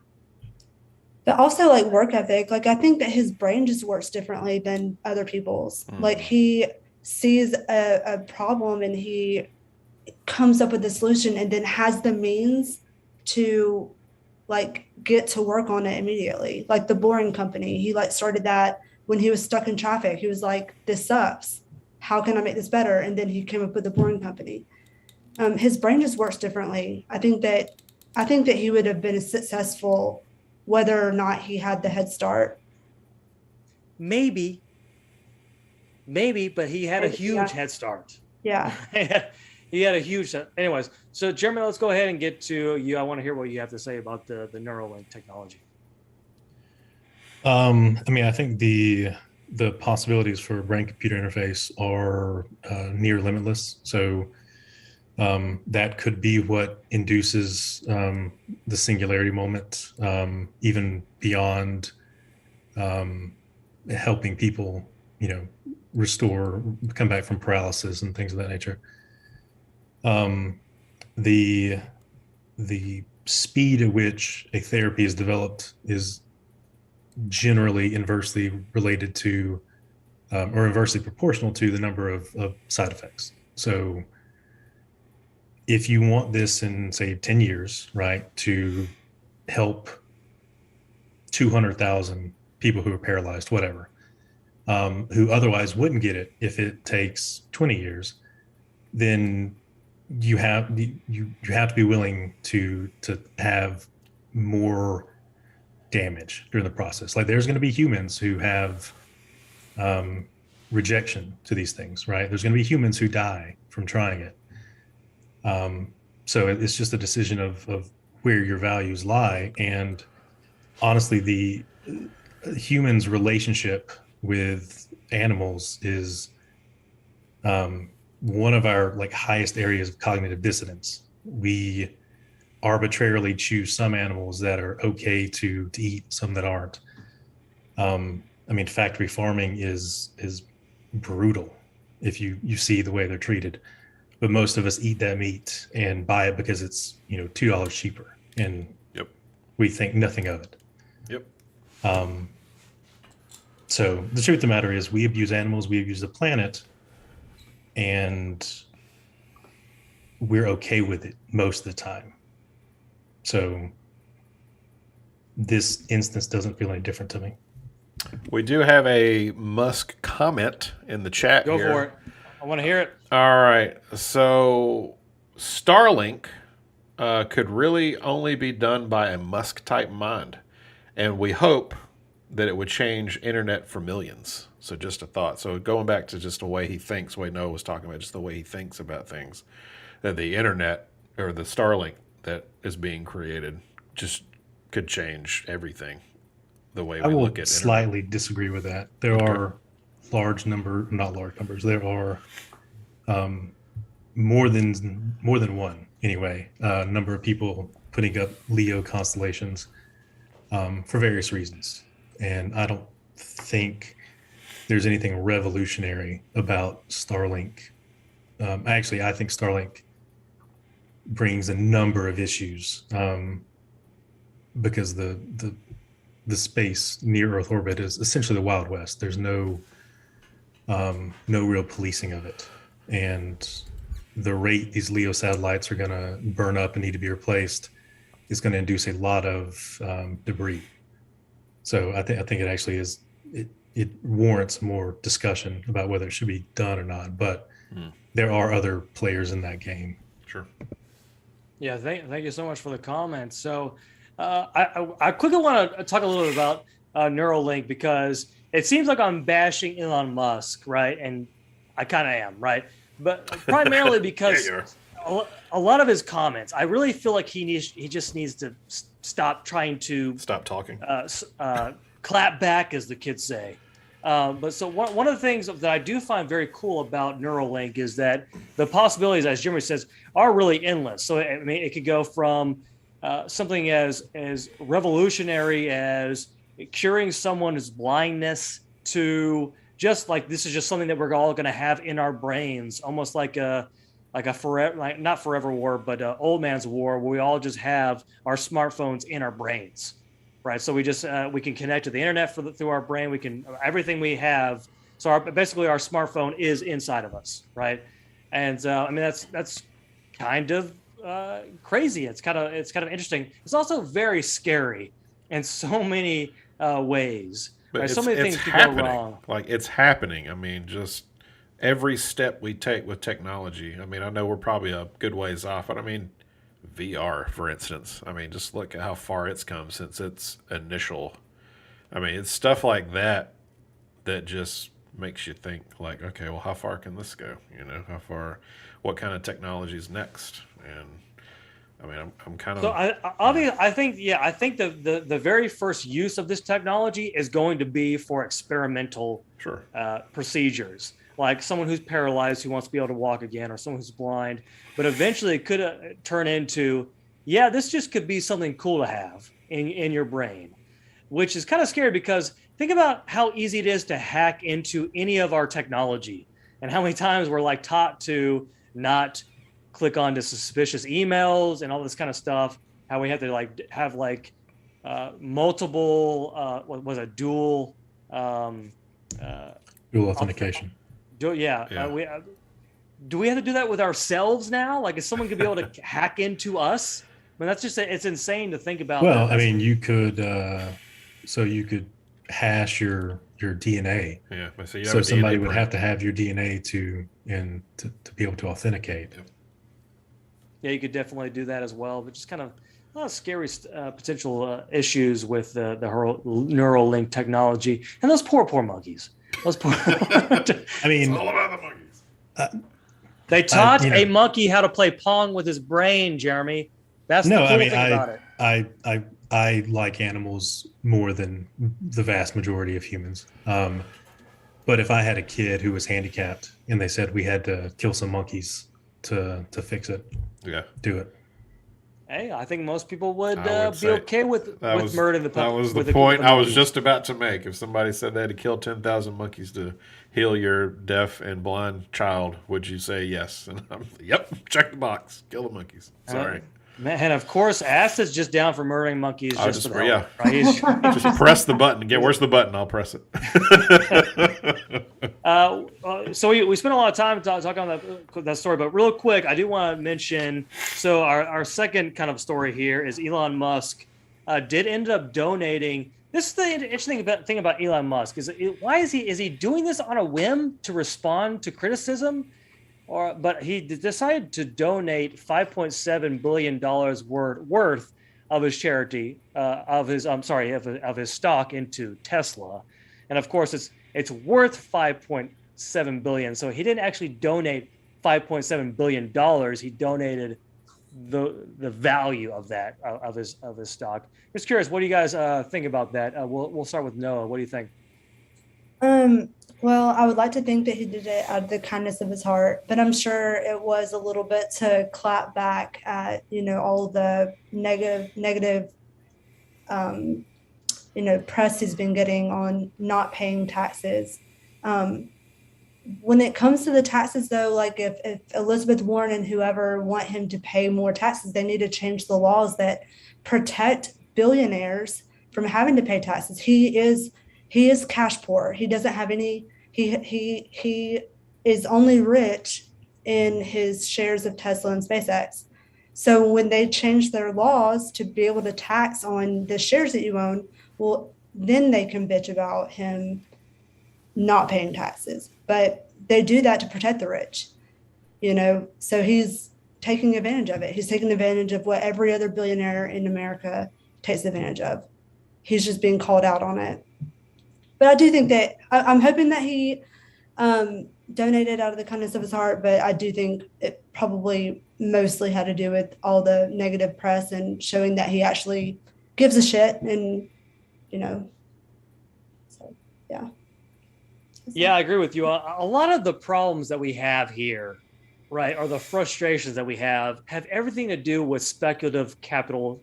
Speaker 5: But also, like, work ethic. Like, I think that his brain just works differently than other people's. Like, he sees a problem and he comes up with a solution and then has the means to, like, get to work on it immediately. Like the Boring Company, he like started that when he was stuck in traffic. He was like, this sucks. How can I make this better? And then he came up with the Boring Company. His brain just works differently. I think that he would have been successful whether or not he had the head start.
Speaker 3: Maybe, but he had a huge head start.
Speaker 5: Yeah.
Speaker 3: He had a huge. Anyways, so Jeremy, let's go ahead and get to you. I want to hear what you have to say about the Neuralink technology.
Speaker 1: I mean, I think the possibilities for brain-computer interface are near limitless. So that could be what induces the singularity moment, even beyond helping people, come back from paralysis and things of that nature. The speed at which a therapy is developed is generally inversely related to, or inversely proportional to the number of side effects. So if you want this in, say, 10 years, right, to help 200,000 people who are paralyzed, whatever, who otherwise wouldn't get it if it takes 20 years, then you have to be willing to have more damage during the process. Like, there's going to be humans who have rejection to these things, right? There's going to be humans who die from trying it. So it's just a decision of where your values lie. And honestly, the humans' relationship with animals is one of our highest areas of cognitive dissonance. We arbitrarily choose some animals that are okay to eat, some that aren't. I mean, factory farming is brutal if you see the way they're treated. But most of us eat that meat and buy it because it's $2 cheaper, and we think nothing of it. So the truth of the matter is, we abuse animals, we abuse the planet, and we're okay with it most of the time. So this instance doesn't feel any different to me.
Speaker 2: We do have a Musk comment in the chat here.
Speaker 3: Go for it. I want to hear it.
Speaker 2: All right. So Starlink could really only be done by a Musk type mind. And we hope that it would change internet for millions. So just a thought. So going back to just the way he thinks, way Noah was talking about, just the way he thinks about things, that the internet or the Starlink that is being created just could change everything. The way
Speaker 1: I
Speaker 2: we
Speaker 1: will
Speaker 2: look at
Speaker 1: slightly disagree with that. There are not large numbers. There are more than one anyway. Number of people putting up Leo constellations for various reasons, and I don't think there's anything revolutionary about Starlink. Actually, I think Starlink brings a number of issues because the space near Earth orbit is essentially the Wild West. There's no real policing of it, and the rate these LEO satellites are going to burn up and need to be replaced is going to induce a lot of debris. So I think it actually is it warrants more discussion about whether it should be done or not. But there are other players in that game.
Speaker 2: Sure.
Speaker 3: Yeah, thank you so much for the comments. So I quickly want to talk a little bit about Neuralink, because it seems like I'm bashing Elon Musk, right? And I kind of am, right? But primarily because a lot of his comments, I really feel like he just needs to stop trying to
Speaker 2: stop talking,
Speaker 3: clap back, as the kids say. But so one of the things that I do find very cool about Neuralink is that the possibilities, as Jeremy says, are really endless. So I mean, it could go from something as revolutionary as curing someone's blindness to just like, this is just something that we're all going to have in our brains, almost like a forever, like not forever war, but old man's war, where we all just have our smartphones in our brains, right? So we just we can connect to the internet through our brain. We can everything we have. So basically our smartphone is inside of us, right? And I mean that's kind of crazy. It's kind of interesting. It's also very scary in so many ways.
Speaker 2: But
Speaker 3: right? So many things could
Speaker 2: happening.
Speaker 3: go wrong.
Speaker 2: Like, it's happening. I mean, just every step we take with technology. I mean, I know we're probably a good ways off, but I mean, VR, for instance. I mean, just look at how far it's come since its initial. I mean, it's stuff like that that just makes you think, like, okay, well, how far can this go? You know, how far? What kind of technology is next? And I mean, I'm kind of.
Speaker 3: So I think the very first use of this technology is going to be for experimental procedures, like someone who's paralyzed who wants to be able to walk again, or someone who's blind. But eventually, it could turn into, this just could be something cool to have in your brain, which is kind of scary, because think about how easy it is to hack into any of our technology, and how many times we're like taught to not click onto suspicious emails and all this kind of stuff. How we have to have multiple what was a dual
Speaker 1: authentication.
Speaker 3: Do we have to do that with ourselves now? Like, is someone going to be able to hack into us? I mean, that's just it's insane to think about.
Speaker 1: Well, I mean, you could you could hash your DNA.
Speaker 2: Yeah,
Speaker 1: so somebody would have to have your DNA to be able to authenticate.
Speaker 2: Yep.
Speaker 3: Yeah, you could definitely do that as well, but just kind of a lot of scary potential issues with the Neuralink technology, and those poor monkeys. Those poor.
Speaker 1: I mean,
Speaker 2: it's all about the monkeys.
Speaker 3: They taught a monkey how to play Pong with his brain, Jeremy. That's the cool thing about it.
Speaker 1: I like animals more than the vast majority of humans. But if I had a kid who was handicapped and they said we had to kill some monkeys to fix it, do it.
Speaker 3: Hey, I think most people would be okay with murdering the puppy.
Speaker 2: That was the point I was just about to make. If somebody said they had to kill 10,000 monkeys to heal your deaf and blind child, would you say yes? And yep, check the box. Kill the monkeys. Sorry.
Speaker 3: And of course, Acid's just down for murdering monkeys. Just
Speaker 2: press the button. Where's the button? I'll press it.
Speaker 3: So we spent a lot of time talking on that story, but real quick, I do want to mention. So our second kind of story here is Elon Musk did end up donating. This is the interesting thing about Elon Musk why is he doing this on a whim to respond to criticism, but he decided to donate $5.7 billion worth of his charity of his stock into Tesla, and of course it's worth $5.7 billion. So he didn't actually donate $5.7 billion. He donated the value of that of his stock. Just curious, what do you guys think about that? We'll start with Noah. What do you think?
Speaker 5: Well, I would like to think that he did it out of the kindness of his heart, but I'm sure it was a little bit to clap back at, all the negative, press he's been getting on not paying taxes. When it comes to the taxes, though, like if Elizabeth Warren and whoever want him to pay more taxes, they need to change the laws that protect billionaires from having to pay taxes. He is cash poor. He doesn't have any. He is only rich in his shares of Tesla and SpaceX. So when they change their laws to be able to tax on the shares that you own, well, then they can bitch about him not paying taxes. But they do that to protect the rich, So he's taking advantage of it. He's taking advantage of what every other billionaire in America takes advantage of. He's just being called out on it. But I do think that I'm hoping that he donated out of the kindness of his heart, but I do think it probably mostly had to do with all the negative press and showing that he actually gives a shit and, so yeah.
Speaker 3: Yeah, I agree with you. A lot of the problems that we have here, right, or the frustrations that we have everything to do with speculative capital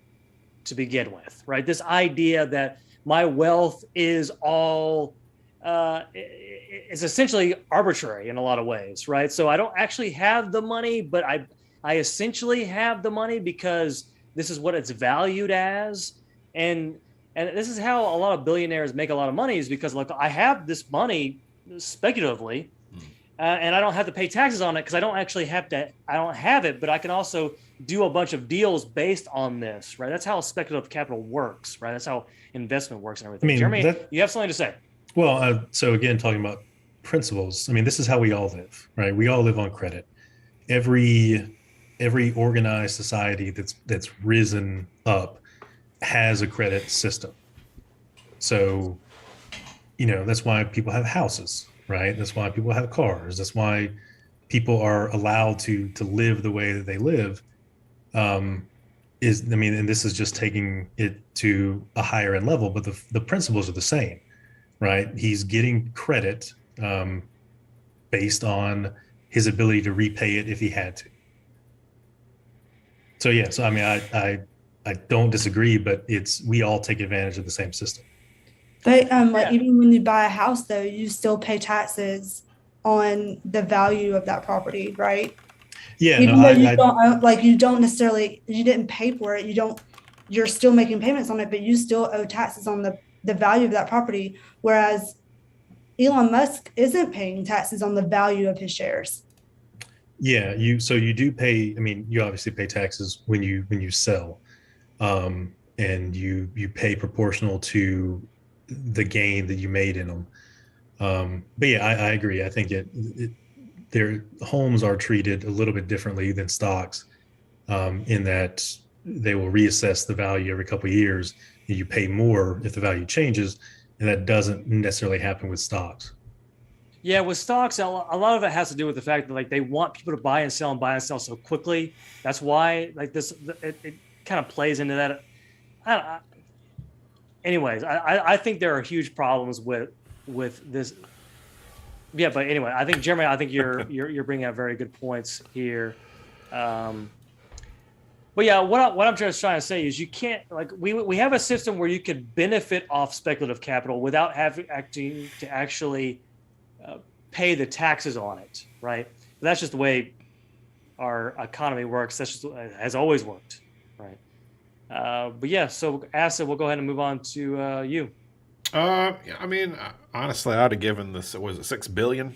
Speaker 3: to begin with, right? This idea that my wealth is all is essentially arbitrary in a lot of ways, right? So I don't actually have the money, but I essentially have the money because this is what it's valued as, and this is how a lot of billionaires make a lot of money, is because like I have this money speculatively, and I don't have to pay taxes on it because I don't have it, but I can also do a bunch of deals based on this, right? That's how speculative capital works, right? That's how investment works and everything. Jeremy, you have something to say?
Speaker 1: Well, so again, talking about principles, this is how we all live, right? We all live on credit. Every organized society that's risen up has a credit system. So, that's why people have houses, right? That's why people have cars. That's why people are allowed to live the way that they live. And this is just taking it to a higher end level, but the principles are the same, right? He's getting credit based on his ability to repay it if he had to. So yeah, I don't disagree, but we all take advantage of the same system.
Speaker 5: But even when you buy a house, though, you still pay taxes on the value of that property, right?
Speaker 1: Yeah,
Speaker 5: even though you didn't pay for it, you're still making payments on it, but you still owe taxes on the value of that property. Whereas Elon Musk isn't paying taxes on the value of his shares.
Speaker 1: Yeah, you do pay. You obviously pay taxes when you sell, and you pay proportional to the gain that you made in them. But yeah, I agree. I think their homes are treated a little bit differently than stocks, in that they will reassess the value every couple of years, and you pay more if the value changes, and that doesn't necessarily happen with stocks.
Speaker 3: Yeah, with stocks, a lot of it has to do with the fact that they want people to buy and sell so quickly. That's why it kind of plays into that. Anyways, I think there are huge problems with this. Yeah, but anyway, I think Jeremy, you're bringing up very good points here. But yeah, what I'm just trying to say is you can't we have a system where you could benefit off speculative capital without having to actually pay the taxes on it, right? But that's just the way our economy works. That's just has always worked, right? But yeah, so Acid, we'll go ahead and move on to you.
Speaker 2: Honestly, I'd have given this. Was it $6 billion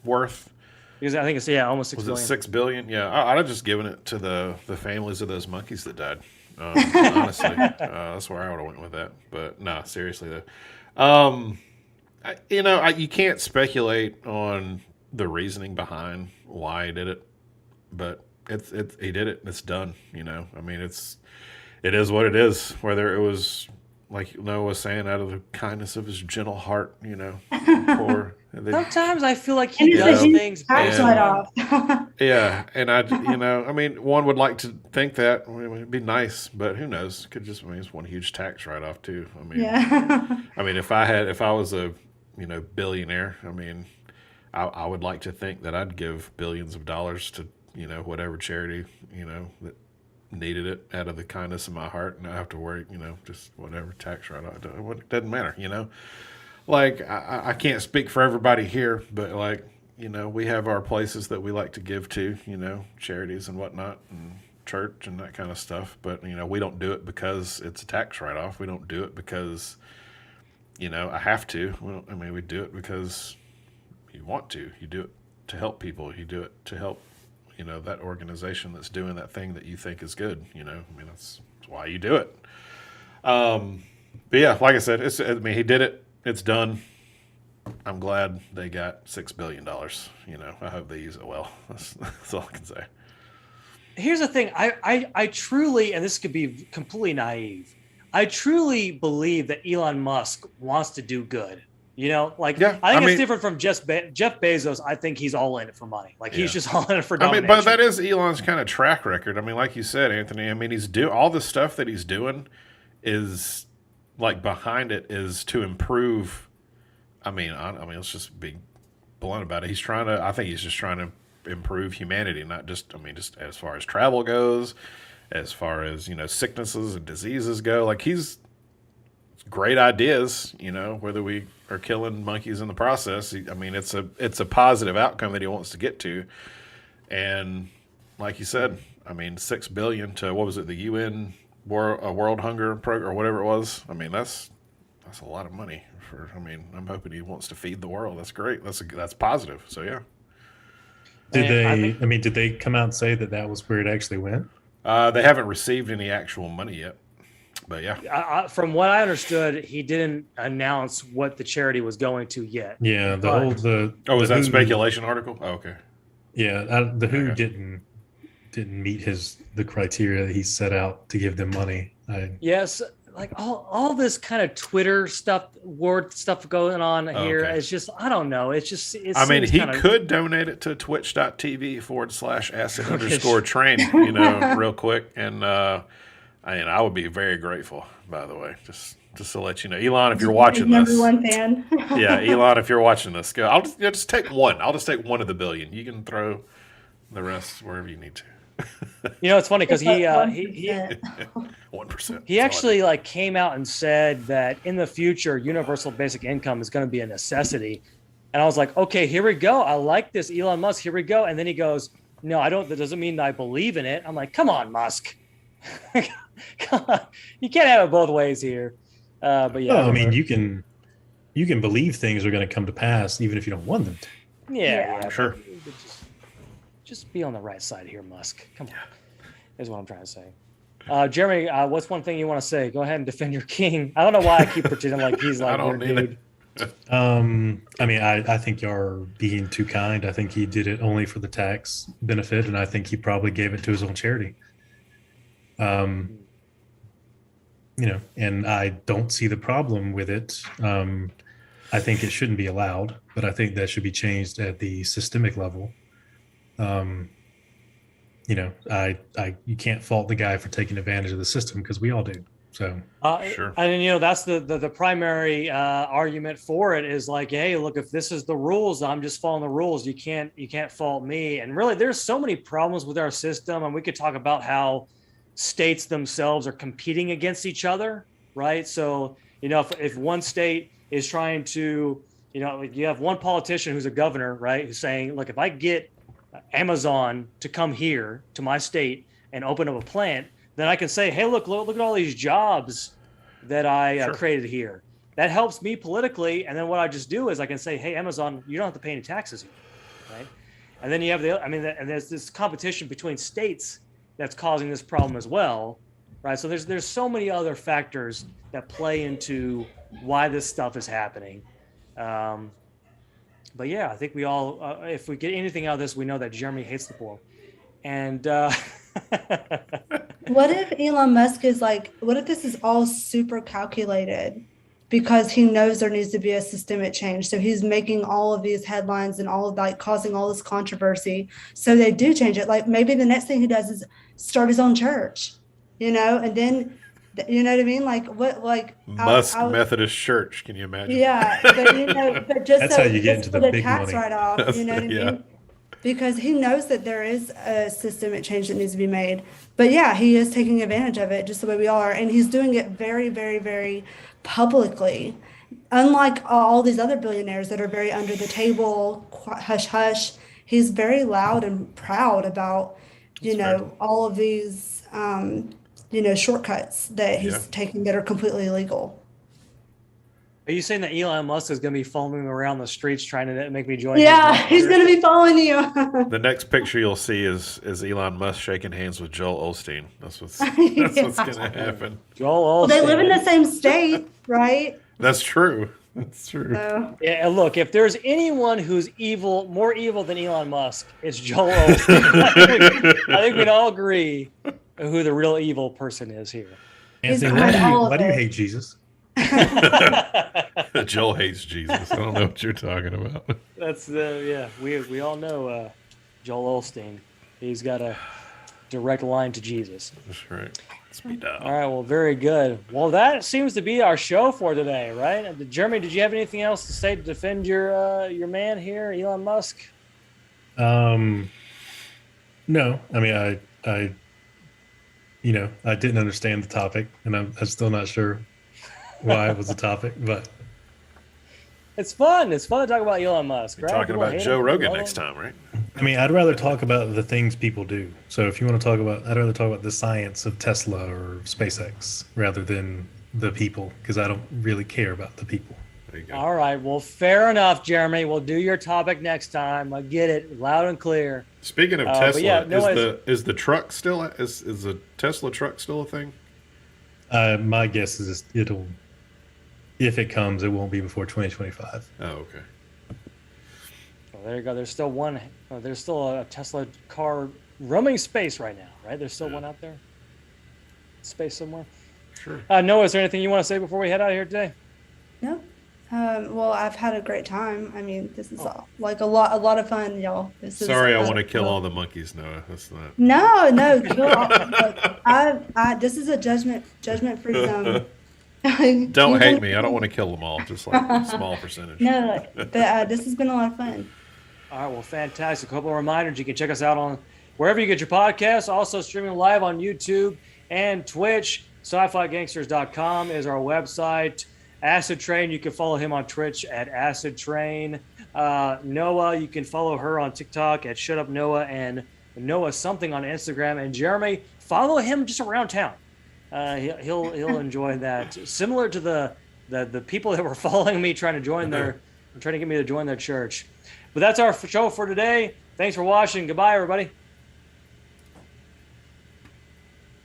Speaker 2: worth?
Speaker 3: Because I think it's almost $6 billion.
Speaker 2: Was it $6 billion? Yeah, I'd have just given it to the families of those monkeys that died. Honestly, that's where I would have went with that. But no, seriously though, you can't speculate on the reasoning behind why he did it, but he did it. It's done. I mean, it is what it is. Whether it was like Noah was saying, out of the kindness of his gentle heart, poor.
Speaker 3: Sometimes I feel like he does things
Speaker 5: tax write-off.
Speaker 2: Yeah, and I mean, one would like to think that it'd be nice, but who knows? Could just, it's one huge tax write-off too. I mean,
Speaker 5: Yeah.
Speaker 2: I mean, if I was a, billionaire, I mean, I would like to think that I'd give billions of dollars to, whatever charity, that needed it out of the kindness of my heart, and not have to worry, just whatever tax write-off. It doesn't matter, Like, I can't speak for everybody here, but like, we have our places that we like to give to, charities and whatnot, and church and that kind of stuff. But, we don't do it because it's a tax write-off. We don't do it because, I have to. We do it because you want to. You do it to help people. You do it to help, that organization that's doing that thing that you think is good. That's why you do it. But yeah, like I said, he did it. It's done. I'm glad they got $6 billion. I hope they use it well. That's all I can say.
Speaker 3: Here's the thing. I truly, and this could be completely naive, I truly believe that Elon Musk wants to do good. I think it's different from Jeff Bezos. I think he's all in it for money. He's just all in it for domination.
Speaker 2: But that is Elon's kind of track record. like you said, Anthony, he's all the stuff that he's doing is behind it is to improve. Let's just be blunt about it. I think he's just trying to improve humanity, not just, just as far as travel goes, as far as, sicknesses and diseases go. He's great ideas, whether we are killing monkeys in the process. It's a positive outcome that he wants to get to. And like you said, $6 billion to, what was it, the UN World Hunger Program or whatever it was. That's a lot of money for. I'm hoping he wants to feed the world. That's great. That's positive. So yeah.
Speaker 1: Did they come out and say that was where it actually went?
Speaker 2: They haven't received any actual money yet. But yeah.
Speaker 3: From what I understood, he didn't announce what the charity was going to yet.
Speaker 1: Yeah.
Speaker 2: Was that speculation article? Oh, okay.
Speaker 1: Yeah. The WHO didn't meet the criteria that he set out to give them money.
Speaker 3: Yes, all this kind of Twitter stuff, word stuff going on here.
Speaker 2: Okay.
Speaker 3: It's just, I don't know. It's just,
Speaker 2: he could donate it to twitch.tv/acid_train, real quick. And I would be very grateful, by the way, just to let you know. Elon, if you're watching this.
Speaker 5: Number one fan.
Speaker 2: Yeah, Elon, if you're watching this, go. I'll just take one. I'll just take one of the billion. You can throw the rest wherever you need to.
Speaker 3: It's funny because he
Speaker 2: 1%.
Speaker 3: He actually came out and said that in the future, universal basic income is going to be a necessity. And I was like, okay, here we go. I like this, Elon Musk. Here we go. And then he goes, no, I don't. That doesn't mean I believe in it. I'm like, come on, Musk. Come on. You can't have it both ways here. But yeah.
Speaker 1: Well, you can believe things are going to come to pass even if you don't want them to.
Speaker 3: Yeah.
Speaker 2: Sure.
Speaker 3: Just be on the right side here, Musk. Come on. Is what I'm trying to say. Jeremy, what's one thing you want to say? Go ahead and defend your king. I don't know why I keep pretending like he's
Speaker 2: I don't
Speaker 3: dude.
Speaker 1: I think you're being too kind. I think he did it only for the tax benefit, and I think he probably gave it to his own charity. And I don't see the problem with it. I think it shouldn't be allowed, but I think that should be changed at the systemic level. You can't fault the guy for taking advantage of the system because we all do. So
Speaker 2: sure.
Speaker 3: And that's the primary argument for it is hey, look, if this is the rules, I'm just following the rules. You can't fault me. And really, there's so many problems with our system, and we could talk about how states themselves are competing against each other, right? So if one state is trying to, you have one politician who's a governor, right, who's saying, look, if I get Amazon to come here to my state and open up a plant, then I can say, hey, look at all these jobs that I created here. That helps me politically. And then what I just do is I can say, hey, Amazon, you don't have to pay any taxes here, right? And then you have and there's this competition between states that's causing this problem as well. right? So there's so many other factors that play into why this stuff is happening. But yeah, I think we all, if we get anything out of this, we know that Jeremy hates the poor. And
Speaker 5: What if Elon Musk is like, what if this is all super calculated because he knows there needs to be a systemic change? So he's making all of these headlines and all of like causing all this controversy. So they do change it. Like maybe the next thing he does is start his own church, and then, you know what I mean? Like what, like
Speaker 2: Musk Methodist Church. Can you imagine?
Speaker 5: Yeah, but but just
Speaker 1: That's
Speaker 5: so
Speaker 1: how you get
Speaker 5: just
Speaker 1: into
Speaker 5: for
Speaker 1: the big
Speaker 5: tax
Speaker 1: money.
Speaker 5: write-off, you know what I mean? Because he knows that there is a systemic change that needs to be made. But yeah, he is taking advantage of it just the way we all are. And he's doing it very, very, very publicly. Unlike all these other billionaires that are very under the table, hush hush, he's very loud and proud about, all of these, shortcuts that he's taking that are completely illegal.
Speaker 3: are you saying that Elon Musk is going to be following me around the streets trying to make me join?
Speaker 5: Yeah, he's going to be following you.
Speaker 2: The next picture you'll see is Elon Musk shaking hands with Joel Osteen. That's what's going to happen.
Speaker 3: Joel Osteen.
Speaker 5: They live in the same state, right?
Speaker 2: That's true. That's true.
Speaker 5: So,
Speaker 3: Yeah, and look, if there's anyone who's evil, more evil than Elon Musk, it's Joel Osteen. I think we'd all agree who the real evil person is here.
Speaker 1: Anthony,
Speaker 5: He's got all of
Speaker 1: why do you
Speaker 5: it.
Speaker 1: hate Jesus?
Speaker 2: Joel hates Jesus. I don't know what you're talking about.
Speaker 3: That's we all know Joel Osteen. He's got a direct line to Jesus.
Speaker 2: That's right. Speed up.
Speaker 3: All right, well, very good. Well, that seems to be our show for today, right? Jeremy, did you have anything else to say to defend your man here, Elon Musk?
Speaker 1: No, I mean, I didn't understand the topic, and I'm still not sure why it was a topic, but
Speaker 3: It's fun. It's fun to talk about Elon Musk,
Speaker 2: We're
Speaker 3: right?
Speaker 2: talking
Speaker 3: People
Speaker 2: about
Speaker 3: hate
Speaker 2: Joe
Speaker 3: him,
Speaker 2: Rogan
Speaker 3: love
Speaker 2: next
Speaker 3: him.
Speaker 2: time, right?
Speaker 1: I mean, I'd rather talk about the things people do. So if you want to talk about, I'd rather talk about the science of Tesla or SpaceX rather than the people, because I don't really care about the people.
Speaker 2: There you go.
Speaker 3: All right. Well, fair enough, Jeremy. We'll do your topic next time. I get it loud and clear.
Speaker 2: Speaking of
Speaker 3: but
Speaker 2: Tesla,
Speaker 3: yeah, no,
Speaker 2: is the truck still is the Tesla truck still a thing?
Speaker 1: My guess is if it comes, it won't be before 2025.
Speaker 2: Oh, okay.
Speaker 3: Well, there you go. There's still one. There's still a Tesla car roaming space right now, right? There's still one out there. Space somewhere.
Speaker 2: Sure.
Speaker 3: Noah, is there anything you want to say before we head out of here today?
Speaker 5: no. Well, I've had a great time. I mean, this is like a lot of fun, y'all.
Speaker 2: Sorry, I want to kill all the monkeys, Noah. That's not.
Speaker 5: No, kill all. Look, this is a judgment-free zone.
Speaker 2: Don't hate me. I don't want to kill them all. Just like a small percentage.
Speaker 5: No, but this has been a lot of fun.
Speaker 3: All right, well, fantastic. A couple of reminders. You can check us out on wherever you get your podcasts. Also streaming live on YouTube and Twitch. SciFiGangsters.com is our website. Acidtrain, you can follow him on Twitch at Acidtrain. Noah, you can follow her on TikTok at Shut Up Noah and Noah something on Instagram. And Jeremy, follow him just around town. He'll enjoy that. Similar to the people that were following me trying to get me to join their church. But that's our show for today. Thanks for watching. Goodbye, everybody.